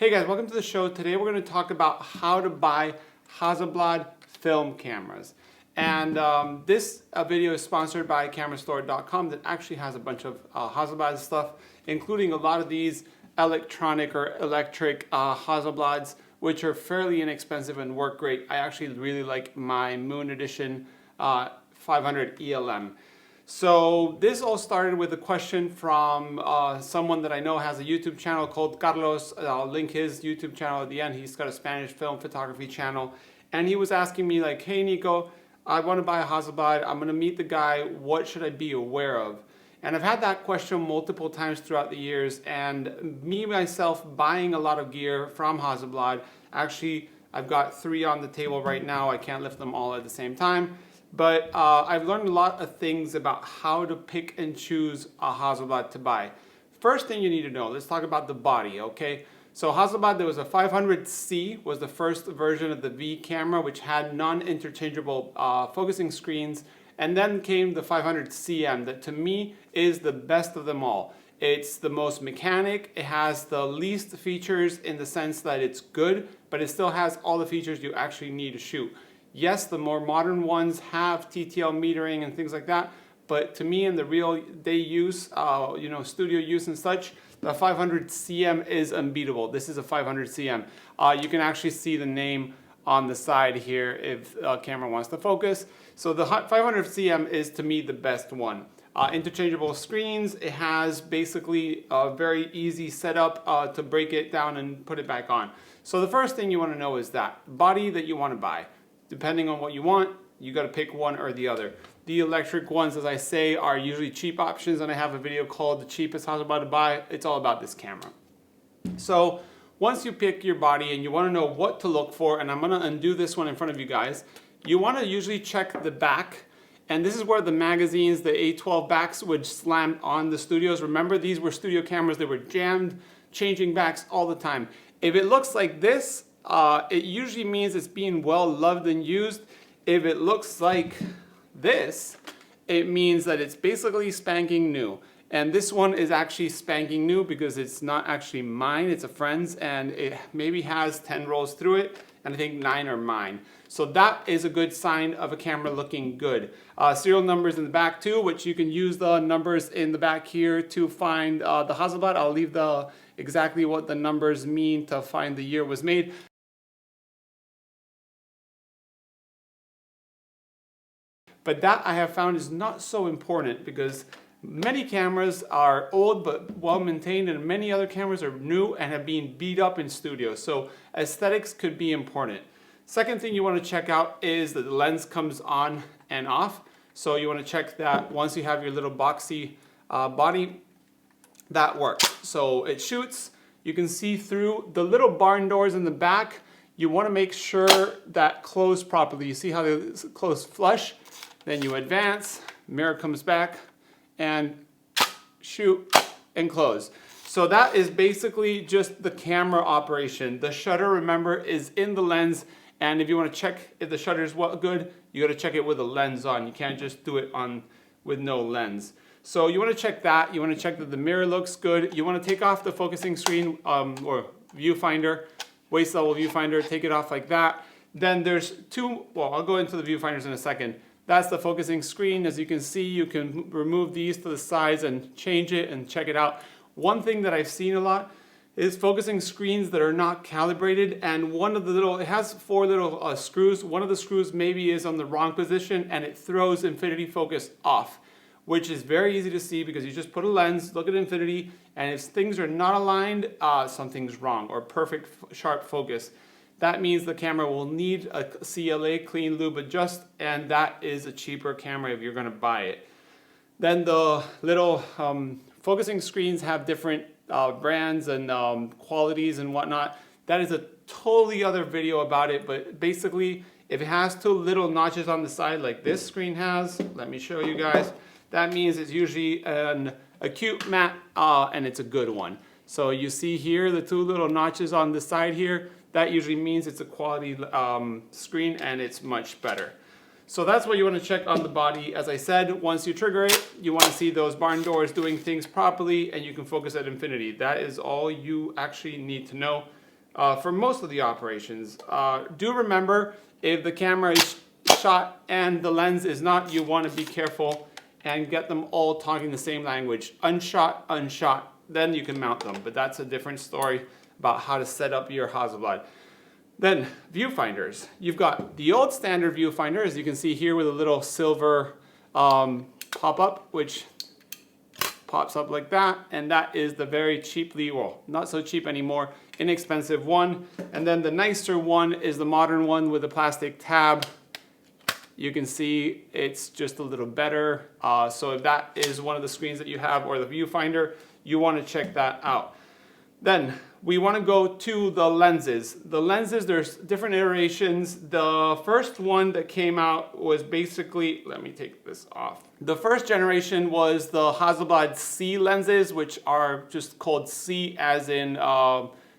Hey guys, welcome to the show. Today we're going to talk about how to buy Hasselblad film cameras. And this video is sponsored by camerastore.com that actually has a bunch of Hasselblad stuff, including a lot of these electronic or electric Hasselblads, which are fairly inexpensive and work great. I actually really like my Moon Edition 500 ELM. So this all started with a question from someone that I know has a YouTube channel called Carlos. I'll link his YouTube channel at the end. He's got a Spanish film photography channel. And he was asking me like, hey Nico, I want to buy a Hasselblad. I'm going to meet the guy. What should I be aware of? And I've had that question multiple times throughout the years. And me, myself, buying a lot of gear from Hasselblad. Actually, I've got 3 on the table right now. I can't lift them all at the same time. But I've learned a lot of things about how to pick and choose a Hasselblad to buy. First thing you need to know, let's talk about the body, okay? So Hasselblad, there was a 500C, was the first version of the V camera, which had non-interchangeable focusing screens. And then came the 500CM, that to me is the best of them all. It's the most mechanic, it has the least features in the sense that it's good, but it still has all the features you actually need to shoot. Yes, the more modern ones have TTL metering and things like that, but to me in the real day use, studio use and such, the 500CM is unbeatable. This is a 500CM. You can actually see the name on the side here if a camera wants to focus. So the 500CM is to me the best one. Interchangeable screens, it has basically a very easy setup to break it down and put it back on. So the first thing you want to know is that body that you want to buy. Depending on what you want, you got to pick one or the other. The electric ones, as I say, are usually cheap options, and I have a video called The Cheapest Hasselblad to Buy. It's all about this camera. So once you pick your body and you want to know what to look for, and I'm going to undo this one in front of you guys, you want to usually check the back. And this is where the magazines, the A12 backs would slam on the studios. Remember, these were studio cameras. They were jammed, changing backs all the time. If it looks like this, it usually means it's being well loved and used. If it looks like this, it means that it's basically spanking new. And this one is actually spanking new because it's not actually mine, it's a friend's, and it maybe has 10 rolls through it, and I think 9 are mine. So that is a good sign of a camera looking good. Serial numbers in the back too, which you can use the numbers in the back here to find the Hasselblad. I'll leave exactly what the numbers mean to find the year it was made. But that I have found is not so important because many cameras are old but well maintained, and many other cameras are new and have been beat up in studios. So aesthetics could be important. Second thing you want to check out is that the lens comes on and off. So you want to check that once you have your little boxy body, that works. So it shoots, you can see through the little barn doors in the back. You want to make sure that close properly. You see how they close flush? Then you advance, mirror comes back, and shoot and close. So that is basically just the camera operation. The shutter, remember, is in the lens, and if you want to check if the shutter is good, you got to check it with a lens on. You can't just do it on with no lens. So you want to check that. You want to check that the mirror looks good. You want to take off the focusing screen or viewfinder, waist level viewfinder, take it off like that. Then there's I'll go into the viewfinders in a second. That's the focusing screen. As you can see, you can remove these to the sides and change it and check it out. One thing that I've seen a lot is focusing screens that are not calibrated, and it has 4 little screws. One of the screws maybe is on the wrong position and it throws infinity focus off, which is very easy to see because you just put a lens, look at infinity, and if things are not aligned, something's wrong, or perfect sharp focus. That means the camera will need a CLA, clean lube adjust, and that is a cheaper camera if you're going to buy it. Then the little focusing screens have different brands and qualities and whatnot. That is a totally other video about it, but basically if it has 2 little notches on the side like this screen has, let me show you guys, that means it's usually an acute matte and it's a good one. So you see here the 2 little notches on the side here, that usually means it's a quality screen and it's much better. So that's what you want to check on the body. As I said, once you trigger it, you want to see those barn doors doing things properly and you can focus at infinity. That is all you actually need to know. for most of the operations. Do remember, if the camera is shot and the lens is not, you want to be careful and get them all talking the same language. Unshot, unshot, then you can mount them. But that's a different story about how to set up your Hasselblad. Then viewfinders. You've got the old standard viewfinder, as you can see here, with a little silver pop-up, which pops up like that, and that is the very cheaply, well, not so cheap anymore, inexpensive one. And then the nicer one is the modern one with the plastic tab. You can see it's just a little better. So if that is one of the screens that you have, or the viewfinder, you want to check that out. Then we want to go to the lenses. The lenses, there's different iterations. The first one that came out was basically, let me take this off. The first generation was the Hasselblad C lenses, which are just called C as in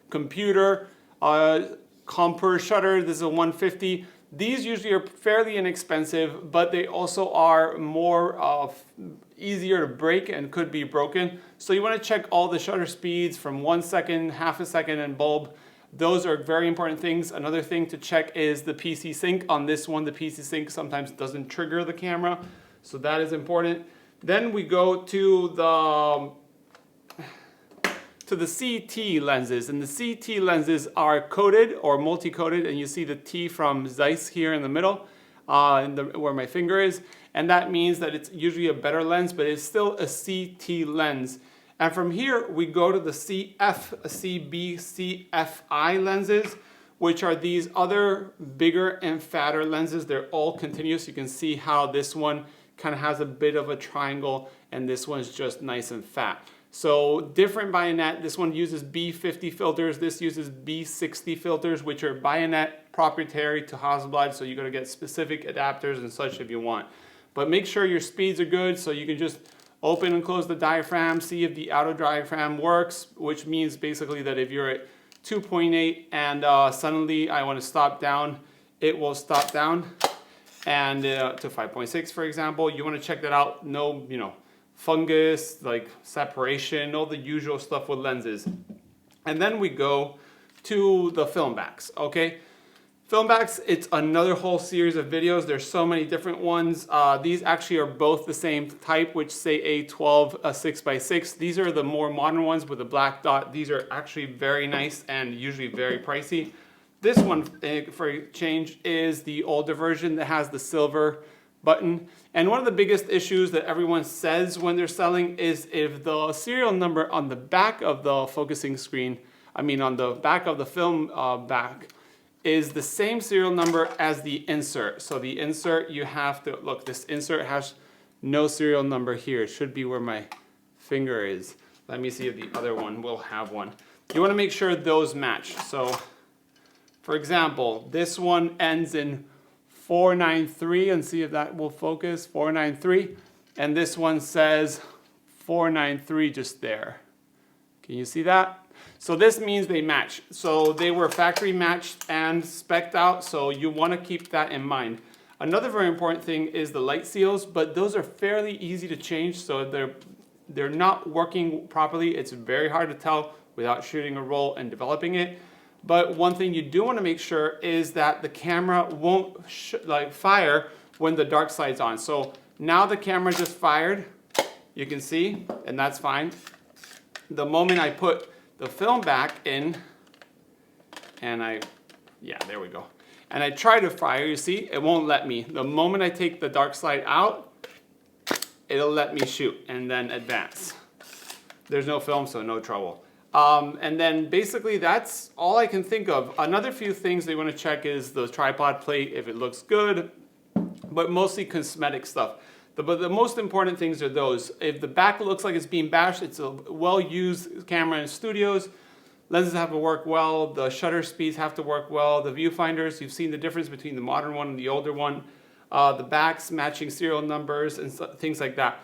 computer. Compur shutter, this is a 150. These usually are fairly inexpensive, but they also are more easier to break and could be broken. So you want to check all the shutter speeds from 1 second, half a second, and bulb. Those are very important things. Another thing to check is the PC sync. On this one, the PC sync sometimes doesn't trigger the camera, so that is important. Then we go to the CT lenses, and the CT lenses are coated or multi-coated, and you see the T from Zeiss here in the middle, where my finger is, and that means that it's usually a better lens, but it's still a CT lens. And from here we go to the CF, CB, CFI lenses, which are these other bigger and fatter lenses. They're all continuous. You can see how this one kind of has a bit of a triangle, and this one's just nice and fat. So different bayonet. This one uses B50 filters. This uses B60 filters, which are bayonet proprietary to Hasselblad. So you're going to get specific adapters and such if you want. But make sure your speeds are good, so you can just open and close the diaphragm, see if the auto diaphragm works, which means basically that if you're at 2.8 and suddenly I want to stop down, it will stop down, and to 5.6 for example. You want to check that out. No, fungus, like separation, all the usual stuff with lenses. And then we go to the film backs, okay? Film backs, it's another whole series of videos. There's so many different ones. These actually are both the same type, which say A12 6x6. These are the more modern ones with the black dot. These are actually very nice and usually very pricey. This one, for a change, is the older version that has the silver button. And one of the biggest issues that everyone says when they're selling is if the serial number on the back of the focusing screen, on the back of the film back, is the same serial number as the insert. So the insert, you have to, look, this insert has no serial number here. It should be where my finger is. Let me see if the other one will have one. You want to make sure those match. So, for example, this one ends in 493, and see if that will focus, 493. And this one says 493 just there. Can you see that? So this means they match. So they were factory matched and spec'd out, so you want to keep that in mind. Another very important thing is the light seals, but those are fairly easy to change, so they're not working properly. It's very hard to tell without shooting a roll and developing it. But one thing you do want to make sure is that the camera won't fire when the dark side's on. So now the camera just fired, you can see, and that's fine. The moment I put the film back in, and there we go. And I try to fire, you see, it won't let me. The moment I take the dark side out, it'll let me shoot and then advance. There's no film, so no trouble. And then basically that's all I can think of. Another few things they want to check is the tripod plate, if it looks good, but mostly cosmetic stuff. But the most important things are those. If the back looks like it's being bashed, it's a well-used camera in studios. Lenses have to work well, the shutter speeds have to work well, the viewfinders, you've seen the difference between the modern one and the older one, the backs matching serial numbers and things like that.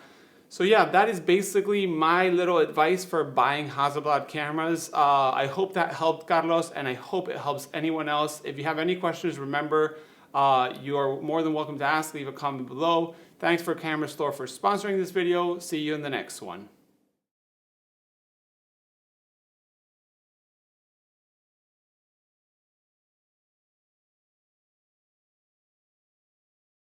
So yeah, that is basically my little advice for buying Hasselblad cameras. I hope that helped Carlos, and I hope it helps anyone else. If you have any questions, remember, you are more than welcome to ask. Leave a comment below. Thanks for Camera Store for sponsoring this video. See you in the next one.